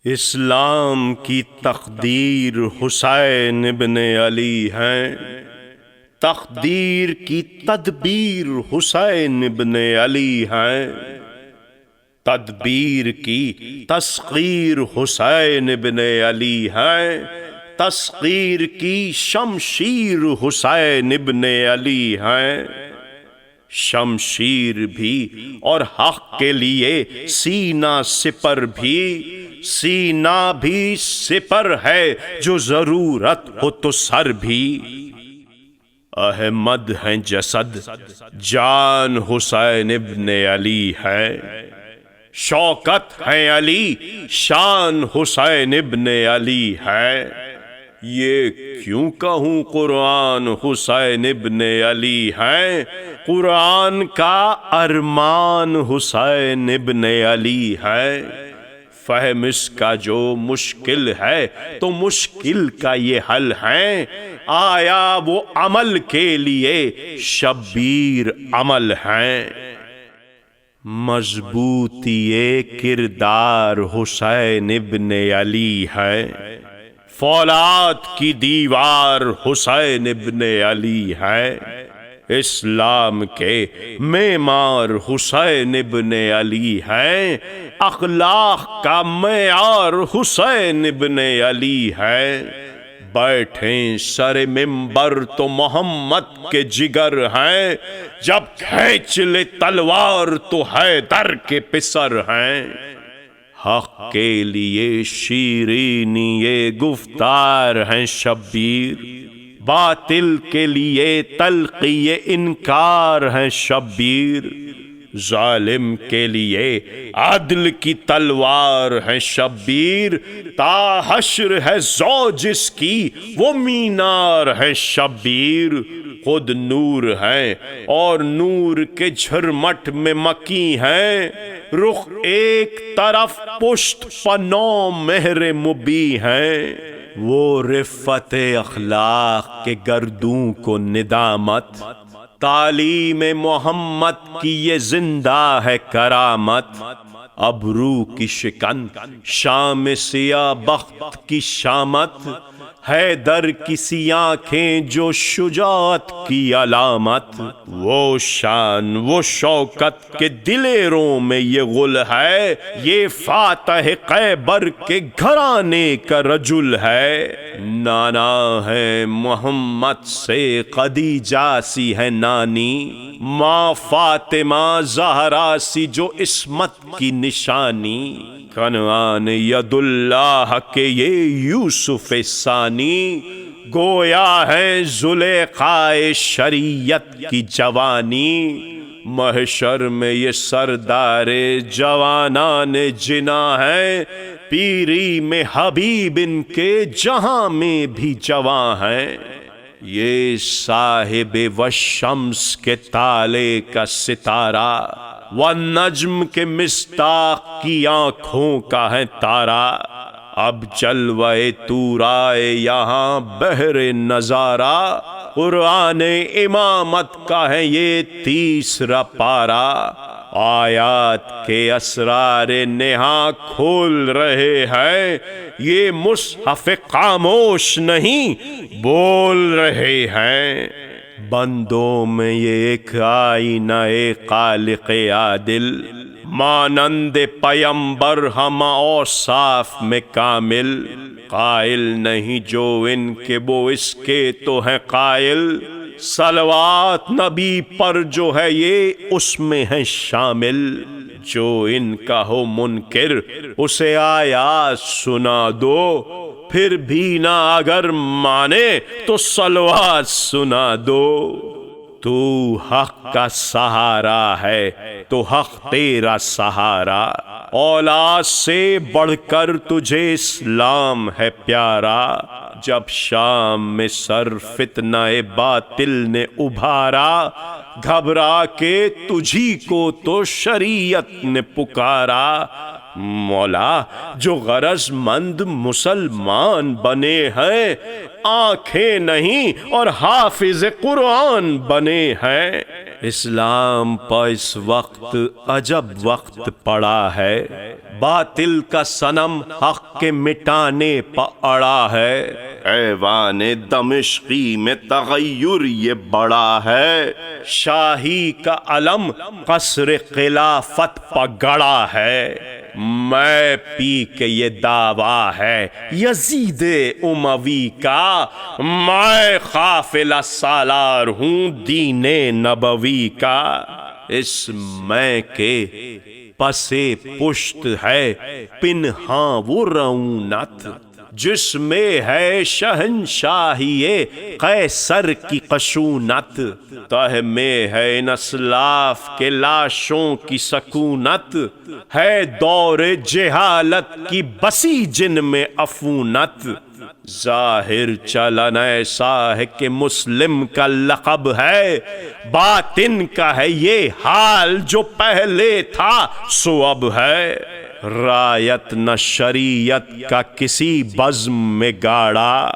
اسلام کی تقدیر حسین ابن علی ہیں، تقدیر کی تدبیر حسین ابن علی ہیں، تدبیر کی تسخیر حسین ابن علی ہیں، تسخیر کی شمشیر حسین ابن علی ہیں۔ شمشیر بھی اور حق کے لیے سینہ سپر بھی، سینہ بھی سپر ہے جو ضرورت ہو تو سر بھی۔ احمد ہیں جسد، جان حسین ابن علی ہے، شوکت ہیں علی، شان حسین ابن علی ہے۔ یہ کیوں کہوں قرآن حسین ابن علی ہے، قرآن کا ارمان حسین ابن علی ہے۔ فہم اس کا جو مشکل ہے تو مشکل کا یہ حل ہے، آیا وہ عمل کے لیے شبیر عمل ہیں۔ مضبوطی کردار حسین ابن علی ہے، فولاد کی دیوار حسین ابن علی ہے۔ اسلام کے معمار حسین ابن علی ہیں، اخلاق کا معیار حسین ابن علی ہے۔ بیٹھیں سر منبر تو محمد کے جگر ہیں، جب کھینچ لے تلوار تو حیدر کے پسر ہیں۔ حق کے لیے شیرینی یہ گفتار ہیں شبیر، باطل کے لیے تلقی انکار ہیں شبیر۔ ظالم کے لیے عدل کی تلوار ہیں شبیر، تا حشر ہے زوج اس کی وہ مینار ہیں شبیر۔ خود نور ہیں اور نور کے جھرمٹ میں مکی ہیں، رخ ایک طرف پشت پنو مہر مبی ہیں۔ وہ رفت اخلاق کے گردوں کو ندامت، تعلیم محمد کی یہ زندہ ہے کرامت۔ ابرو کی شکن شام سیاہ بخت کی شامت، حیدر کی سی آنکھیں جو شجاعت کی علامت۔ وہ شان وہ شوکت کے دلیروں میں یہ غل ہے، یہ فاتح خیبر کے گھرانے کا رجل ہے۔ نانا ہے محمد سے خدیجہ سی ہے نانی، ماں فاطمہ زہرا سی جو عصمت کی نشانی۔ کنعان ید اللہ کے یہ یوسف ثانی، گویا ہے زلیخا شریعت کی جوانی۔ محشر میں یہ سردار جوانان جنا ہے، پیری میں حبیب ان کے جہاں میں بھی جواں ہیں۔ یہ صاحب والشمس کے تالے کا ستارہ، والنجم کے مصداق کی آنکھوں کا ہے تارا۔ اب جلوہ طورائے یہاں بہر نظارہ، قرآن امامت کا ہے یہ تیسرا پارا۔ آیات کے اسرار نہاں کھول رہے ہیں، یہ مصحف خاموش نہیں بول رہے ہیں۔ بندوں میں یہ ایک آئینہ خالق عادل، مانند پیمبر ہم اوصاف میں کامل۔ قائل نہیں جو ان کے وہ اس کے تو ہیں قائل، صلوات نبی پر جو ہے یہ اس میں ہے شامل۔ جو ان کا ہو منکر اسے آیات سنا دو، پھر بھی نہ اگر مانے تو صلوات سنا دو۔ تو حق کا سہارا ہے تو حق تیرا سہارا، اولاد سے بڑھ کر تجھے اسلام ہے پیارا۔ جب شام میں سر فتنہ باطل نے ابھارا، گھبرا کے تجھی کو تو شریعت نے پکارا۔ مولا جو غرض مند مسلمان بنے ہیں، آنکھیں نہیں اور حافظ قرآن بنے ہیں۔ اسلام پہ اس وقت عجب وقت پڑا ہے، باطل کا صنم حق کے مٹانے پہ اڑا ہے، ایوان دمشقی میں تغیر یہ بڑا ہے، شاہی کا علم قصر خلافت پہ گڑا ہے، میں پی کے یہ دعویٰ ہے یزید اموی کا، میں قافلہ سالار ہوں دین نبوی کا، اس میں کے پسے پشت ہے پنہاں وہ رونت، جس میں ہے شہنشاہی قیصر کی خشونت، تہ میں ہے ان اسلاف کے لاشوں کی سکونت، ہے دور جہالت کی بسی جن میں عفونت، ظاہر چلن ایسا ہے کہ مسلم کا لقب ہے، باطن کا ہے یہ حال جو پہلے تھا سو اب ہے، رایت نہ شریعت کا کسی بزم میں گاڑا،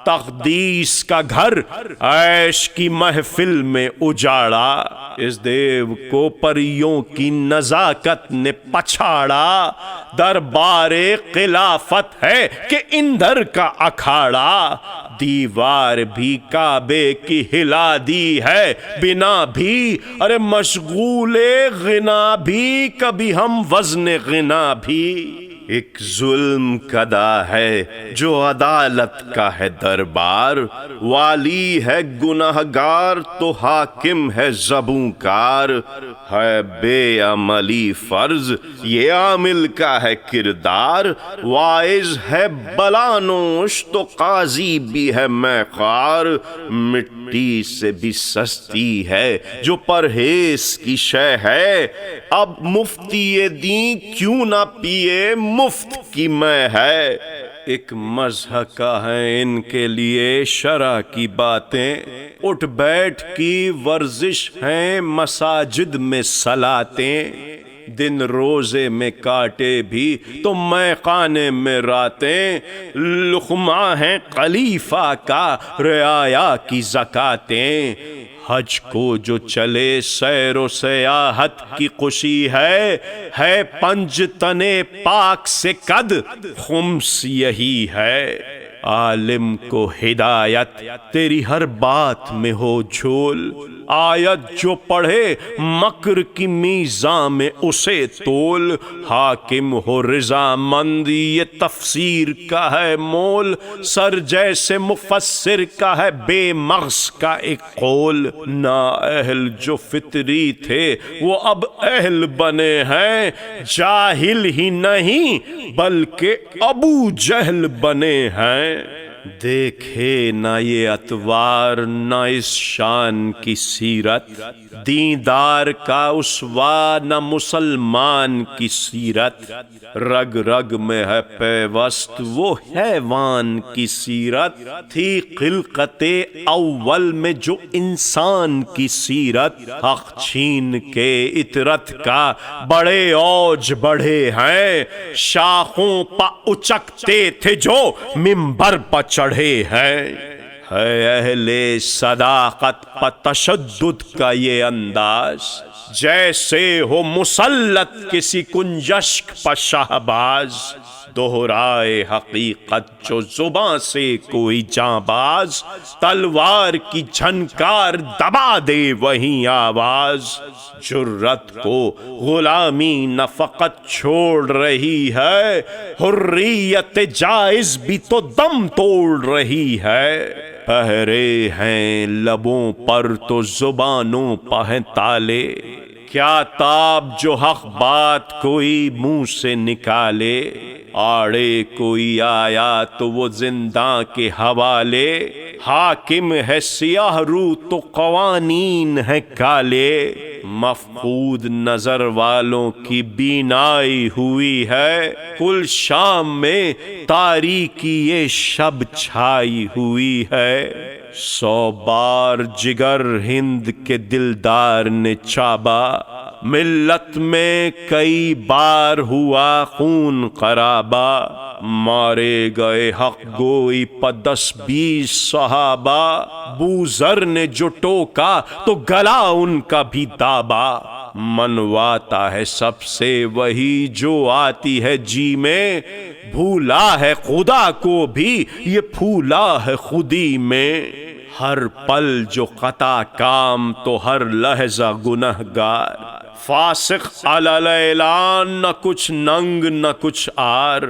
تقدیس کا گھر عیش کی محفل میں اجاڑا، اس دیو کو پریوں کی نزاکت نے پچھاڑا، دربار خلافت ہے کہ اندر کا اکھاڑا، دیوار بھی کعبے کی ہلا دی ہے بنا بھی، ارے مشغول غنا بھی کبھی ہم وزن غنا بھی، ایک ظلم کدا ہے جو عدالت کا ہے دربار، والی ہے گنہگار تو حاکم ہے زبوں کار، ہے بے عملی فرض یہ عامل کا ہے کردار، واعظ ہے بلانوش تو قاضی بھی ہے میخوار، مٹی سے بھی سستی ہے جو پرہیز کی شے ہے، اب مفتی دین کیوں نہ پیے مفت کی میں ہے، ایک مضحکہ ہے ان کے لیے شرع کی باتیں، اٹھ بیٹھ کی ورزش ہیں مساجد میں صلاتیں، دن روزے میں کاٹے بھی تو میں خانے میں راتیں، لقمہ ہیں خلیفہ کا رعایا کی زکاتیں، حج کو جو چلے سیر و سیاحت کی خوشی ہے پنج تنے پاک سے قد خمس یہی ہے، عالم کو ہدایت تیری ہر بات میں ہو جھول، آیت جو پڑھے مکر کی میزان میں اسے تول، حاکم ہو رضا مند یہ تفسیر کا ہے مول، سر جیسے مفسر کا ہے بے مغز کا ایک قول، نا اہل جو فطری تھے وہ اب اہل بنے ہیں، جاہل ہی نہیں بلکہ ابو جہل بنے ہیں، دیکھے نہ یہ اتوار نہ اس شان کی سیرت، دیندار کا اسوا نہ مسلمان کی سیرت، رگ رگ میں ہے پیوست وہ حیوان کی سیرت، تھی خلقت اول میں جو انسان کی سیرت، حق چھین کے اطرت کا بڑے اوج بڑھے ہیں، شاخوں پا اچکتے تھے جو منبر پا چڑھے ہیں، ہے اہل صداقت پا تشدد کا یہ انداز، جیسے ہو مسلط کسی کنجشک پا شہباز، دہرائے حقیقت جو زباں سے کوئی جانباز، تلوار کی جھنکار دبا دے وہیں آواز، جرت کو غلامی نہ فقط چھوڑ رہی ہے، حریت جائز بھی تو دم توڑ رہی ہے، پہرے ہیں لبوں پر تو زبانوں پہ ہیں تالے، کیا تاب جو حق بات کوئی منہ سے نکالے، آڑے کوئی آیا تو وہ زنداں کے حوالے، حاکم ہے سیاہ رو تو قوانین ہے کالے، مفقود نظر والوں کی بینائی ہوئی ہے، کل شام میں تاریکی شب چھائی ہوئی ہے، 100 بار جگر ہند کے دلدار نے چابا، ملت میں کئی بار ہوا خون خرابہ، مارے گئے حق گوئی پا 10-20 صحابہ، ابو ذر نے جو ٹوکا تو گلا ان کا بھی دابا، منواتا ہے سب سے وہی جو آتی ہے جی میں، بھولا ہے خدا کو بھی یہ پھولا ہے خودی میں، ہر پل جو خطا کام تو ہر لحظہ گنہگار، فاسق علی الاعلان نہ کچھ ننگ نہ کچھ آر،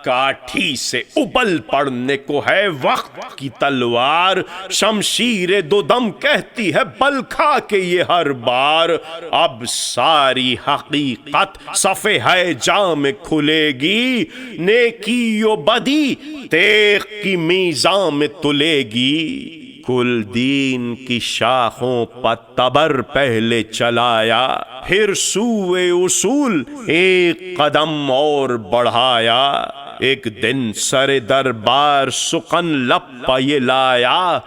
کاٹھی سے ابل پڑنے کو ہے وقت کی تلوار، شمشیر دو دم کہتی ہے بل کھا کے یہ ہر بار، اب ساری حقیقت صفحہ جاں میں کھلے گی، نیکی و بدی تیغ کی میزان میں تلے گی، کل دین کی شاخوں پر تبر پہلے چلایا، پھر سوئے اصول ایک قدم اور بڑھایا، ایک دن سر دربار سخن لب پہ یہ لایا،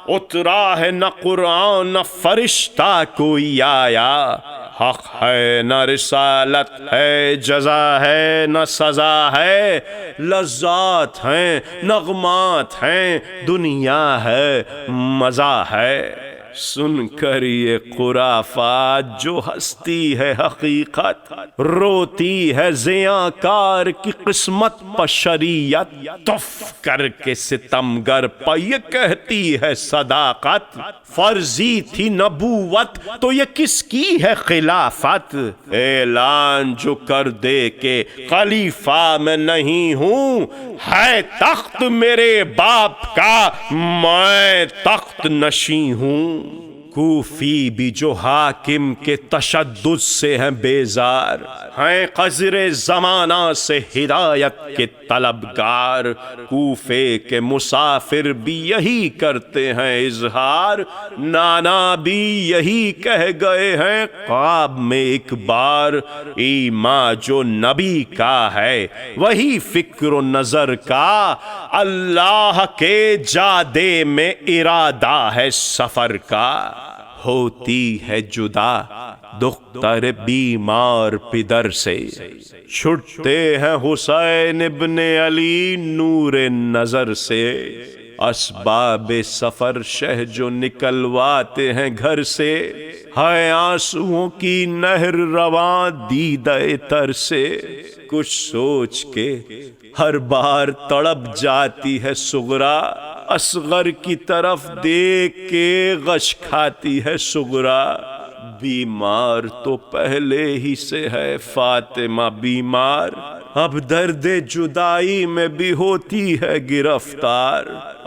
اترا ہے نہ قرآن نہ فرشتہ کوئی آیا، حق ہے نہ رسالت ہے، جزا ہے نہ سزا ہے، لذات ہیں نغمات ہیں، دنیا ہے مزہ ہے، سن کر یہ خرافات جو ہستی ہے حقیقت، روتی ہے زیاں کار کی قسمت پہ شریعت، تف کر کے ستمگر پہ یہ کہتی ہے صداقت، فرضی تھی نبوت تو یہ کس کی ہے خلافت، اعلان جو کر دے کہ خلیفہ میں نہیں ہوں، ہے تخت میرے باپ کا میں تخت نشیں ہوں، کوفی بھی جو حاکم کے تشدد سے ہیں بیزار، ہیں قذر زمانہ سے ہدایت کے طلبگار، کوفے کے مسافر بھی یہی کرتے ہیں اظہار، نانا بھی یہی کہہ گئے ہیں خواب میں ایک بار، ایمان جو نبی کا ہے وہی فکر و نظر کا، اللہ کے جادے میں ارادہ ہے سفر کا، ہوتی ہے جدا دختر بیمار پدر سے، چھٹتے ہیں حسین ابن علی نور نظر سے، اسباب سفر شہ جو نکلواتے ہیں گھر سے، ہے آنسوؤں کی نہر رواں دیدہ تر سے، کچھ سوچ کے ہر بار تڑپ جاتی ہے صغرا، اصغر کی طرف دیکھ کے غش کھاتی ہے صغرا، بیمار تو پہلے ہی سے ہے فاطمہ بیمار، اب درد جدائی میں بھی ہوتی ہے گرفتار،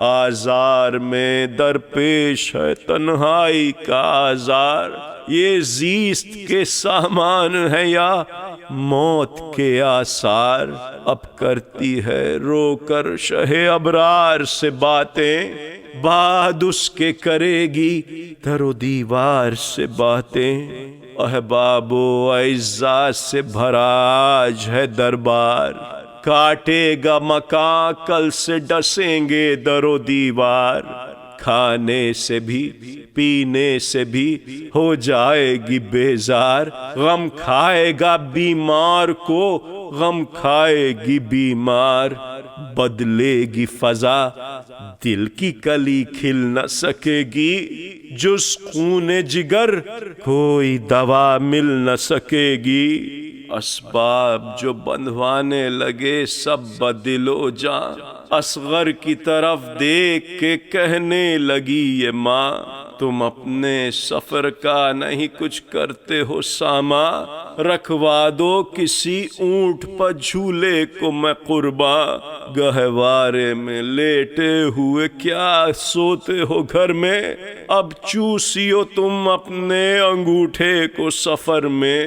آزار میں درپیش ہے تنہائی کا آزار، یہ زیست کے سامان ہے یا موت کے آثار، اب کرتی ہے رو کر شہ ابرار سے باتیں، بعد اس کے کرے گی در و دیوار سے باتیں، احباب و اعزاء سے بھرا آج ہے دربار، کاٹے گا مکان کل سے ڈسیں گے در و دیوار، کھانے سے بھی پینے سے بھی ہو جائے گی بیزار، غم کھائے گا بیمار کو غم کھائے گی بیمار، بدلے گی فضا دل کی کلی کھل نہ سکے گی، جز خون جگر کوئی دوا مل نہ سکے گی، اسباب جو بندھوانے لگے سب بدل و جاں، اصغر کی طرف دیکھ کے کہنے لگی یہ ماں، تم اپنے سفر کا نہیں کچھ کرتے ہو ساما، رکھوا دو کسی اونٹ پر جھولے کو میں قرباں، گہوارے میں لیٹے ہوئے کیا سوتے ہو گھر میں، اب چوسیو تم اپنے انگوٹھے کو سفر میں،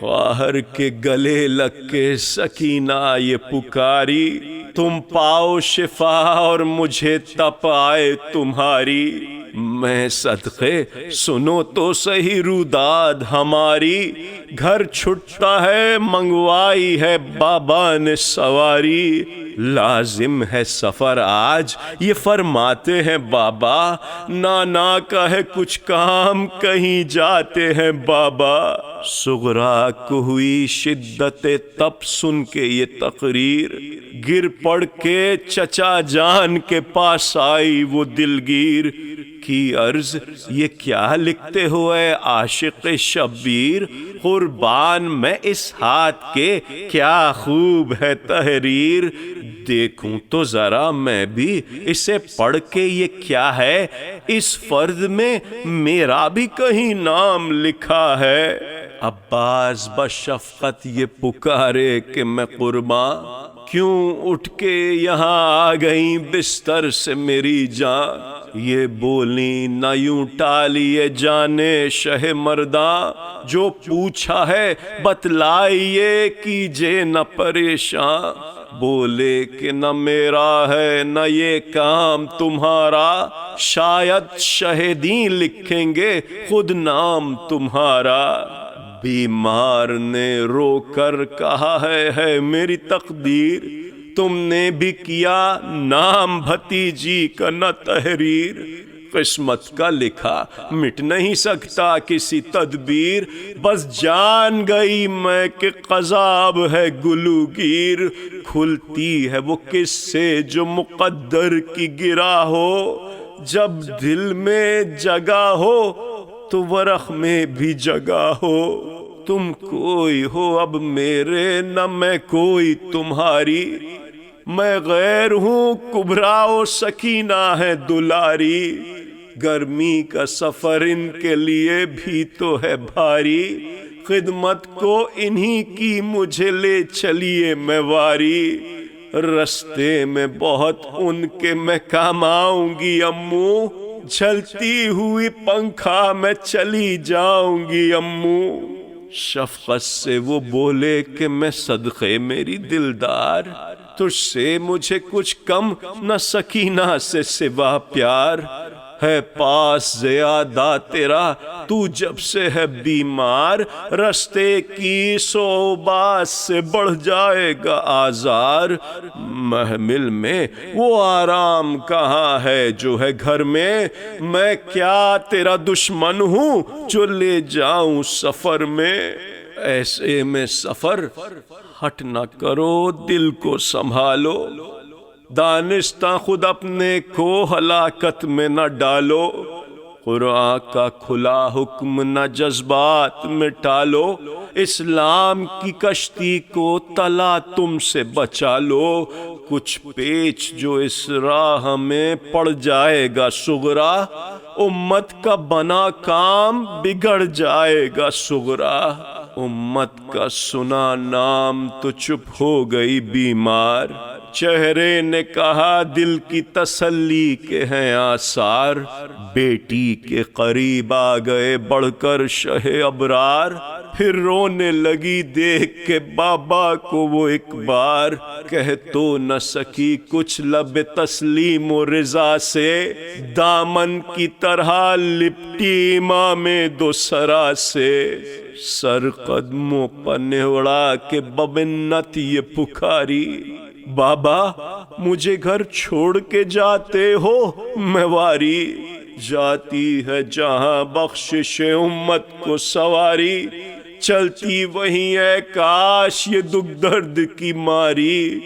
خواہر کے گلے لگ کے سکینہ یہ پکاری، تم پاؤ شفا اور مجھے تپ آئے تمہاری، میں صدقے سنو تو صحیح روداد ہماری، گھر چھٹتا ہے منگوائی ہے بابا نے سواری، لازم ہے سفر آج یہ فرماتے ہیں بابا، نانا کا ہے کچھ کام کہیں جاتے ہیں بابا، صغرا کو ہوئی شدت تب سن کے یہ تقریر، گر پڑ کے چچا جان کے پاس آئی وہ دلگیر، کی عرض یہ کیا لکھتے ہو اے عاشق شبیر، قربان میں اس ہاتھ کے کیا خوب ہے تحریر، دیکھوں تو ذرا میں بھی اسے پڑھ کے یہ کیا ہے، اس فرد میں میرا بھی کہیں نام لکھا ہے۔ عباس بشفقت یہ پکارے کہ میں قربان، کیوں اٹھ کے یہاں آ گئیں بستر سے میری جان، یہ بولی نہ یوں ٹالیے جانے شہ مرداں، جو پوچھا ہے بتلائیے کیجے نہ پریشان، بولے کہ نہ میرا ہے نہ یہ کام تمہارا، شاید شہیدیں لکھیں گے خود نام تمہارا، بیمار نے رو کر کہا ہے میری تقدیر، تم نے بھی کیا نام بھتیجی کا نہ تحریر، قسمت کا لکھا مٹ نہیں سکتا کسی تدبیر، بس جان گئی میں کہ قذاب ہے گلوگیر، کھلتی ہے وہ کس سے جو مقدر کی گرا ہو، جب دل میں جگہ ہو تو ورق میں بھی جگہ ہو، تم کوئی ہو اب میرے نہ میں کوئی تمہاری، میں غیر ہوں کبریٰ و سکینہ ہے دلاری، گرمی کا سفر ان کے لیے بھی تو ہے بھاری، خدمت کو انہی کی مجھے لے چلیے میں واری، رستے میں بہت ان کے میں کام آؤں گی امو، جھلتی ہوئی پنکھا میں چلی جاؤں گی امو، شفقت سے وہ بولے کہ میں صدقے میری دلدار، تجھ سے مجھے کچھ کم نہ سکینہ سے سوا پیار، ہے پاس زیادہ تیرا تو جب سے ہے بیمار، رستے کی صعوبات سے بڑھ جائے گا آزار، محمل میں وہ آرام کہاں ہے جو ہے گھر میں کیا تیرا دشمن ہوں جو لے جاؤں سفر میں، ایسے میں سفر ہٹ نہ کرو دل کو سنبھالو، دانستہ خود اپنے کو ہلاکت میں نہ ڈالو، قرآن کا کھلا حکم نہ جذبات میں ٹالو، اسلام کی کشتی کو تلا تم سے بچا لو، کچھ پیچ جو اس راہ میں پڑ جائے گا صغرا، امت کا بنا کام بگڑ جائے گا صغرا، امت کا سنا نام تو چپ ہو گئی بیمار، چہرے نے کہا دل کی تسلی کے ہیں آثار، بیٹی کے قریب آ گئے بڑھ کر شہ ابرار، پھر رونے لگی دیکھ کے بابا کو وہ ایک بار، کہہ تو نہ سکی کچھ لب تسلیم و رضا سے، دامن کی طرح لپٹی امام دو سرا سے، سر قدموں پر نہوڑا کے بمنت یہ پکاری، بابا مجھے گھر چھوڑ کے جاتے ہو میواری، جاتی ہے جہاں بخشش امت کو سواری، چلتی وہیں اے کاش یہ دکھ درد کی ماری،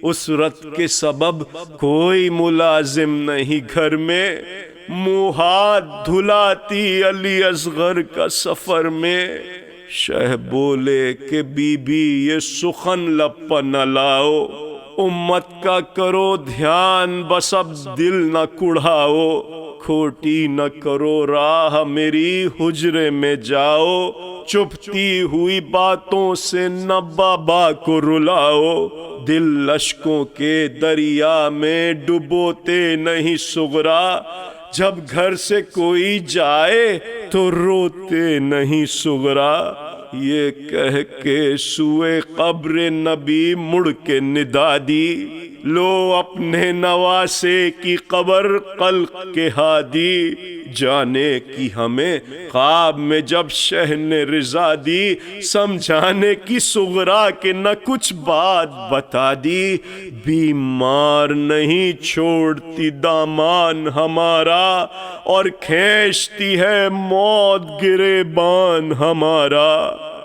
اسرت کے سبب کوئی ملازم نہیں گھر میں، منہ ہاتھ دھلاتی علی اصغر کا سفر میں، شہ بولے کہ بی بی یہ سخن لب پر نہ لاؤ، امت کا کرو دھیان بس اب دل نہ کڑھاؤ، کھوٹی نہ کرو راہ میری حجرے میں جاؤ، چپتی ہوئی باتوں سے نہ بابا کو رلاؤ، دل اشکوں کے دریا میں ڈبوتے نہیں صغرا، جب گھر سے کوئی جائے تو روتے نہیں صغرا، یہ کہہ کے سوئے قبر نبی مڑ کے ندا دی، لو اپنے نواسے کی قبر قلق کے ہادی، جانے کی ہمیں خواب میں جب شہ نے رضا دی، سمجھانے کی صغرا کہ نہ کچھ بات بتا دی، بیمار نہیں چھوڑتی دامان ہمارا، اور کھینچتی ہے موت گریبان ہمارا،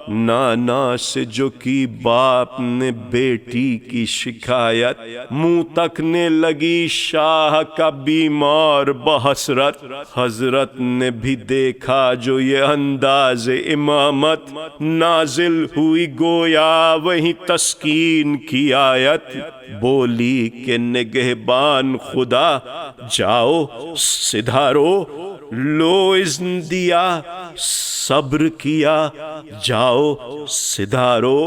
نانا سے جو کی باپ نے بیٹی کی شکایت، منہ تکنے لگی شاہ کا بیمار بحسرت، حضرت نے بھی دیکھا جو یہ انداز امامت، نازل ہوئی گویا وہی تسکین کی آیت، بولی کہ نگہبان خدا جاؤ سدھارو، لو اذن دیا صبر کیا جاؤ سدھارو،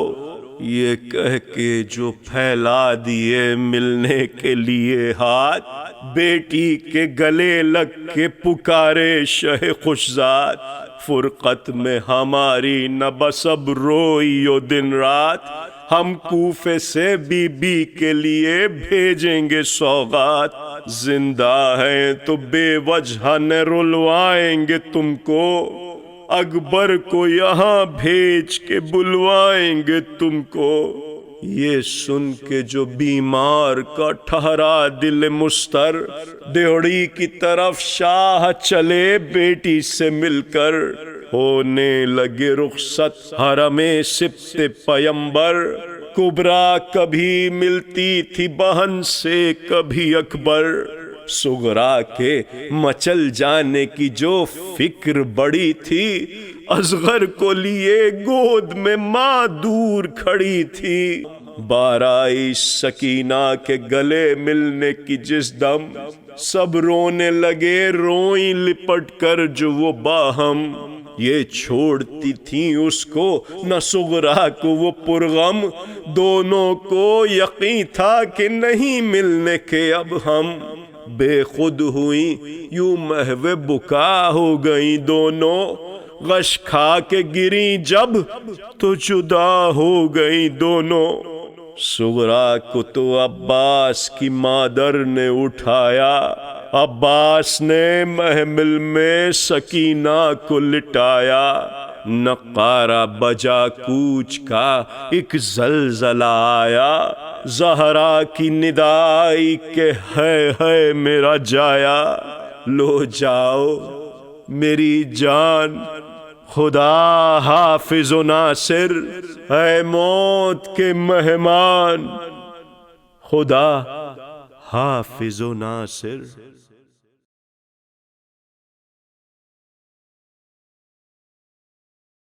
یہ کہہ کے جو پھیلا دیے ملنے کے لیے ہاتھ، بیٹی کے گلے لگ کے پکارے شہ خوشزاد، فرقت میں ہماری نہ بس اب روئیو دن رات، ہم کوفے سے بی بی کے لیے بھیجیں گے سوغات، زندہ ہیں تو بے وجہ نہ رلوائیں گے تم کو، اکبر کو یہاں بھیج کے بلوائیں گے تم کو۔ یہ سن کے جو بیمار کا ٹھہرا دل مستر، دیوڑی کی طرف شاہ چلے بیٹی سے مل کر، ہونے لگے رخصت حرم سبط پیمبر، کبریٰ کبھی ملتی تھی بہن سے کبھی اکبر، صغریٰ کے مچل جانے کی جو فکر بڑی تھی، اصغر کو لیے گود میں ماں دور کھڑی تھی، بارائی سکینہ کے گلے ملنے کی جس دم، سب رونے لگے روئیں لپٹ کر جو وہ باہم، یہ چھوڑتی تھیں اس کو نہ صغریٰ کو وہ پرغم، دونوں کو یقین تھا کہ نہیں ملنے کے اب ہم، بے خود ہوئیں یوں محو بکا ہو گئیں دونوں، غش کھا کے گریں جب تو جدا ہو گئیں دونوں، صغریٰ کو تو عباس کی مادر نے اٹھایا، عباس نے محمل میں سکینہ کو لٹایا، نقارہ بجا کوچ کا ایک زلزلہ آیا، زہرا کی ندائی کہ ہے میرا جایا، لو جاؤ میری جان خدا حافظ و ناصر، اے موت کے مہمان خدا حافظ و ناصر۔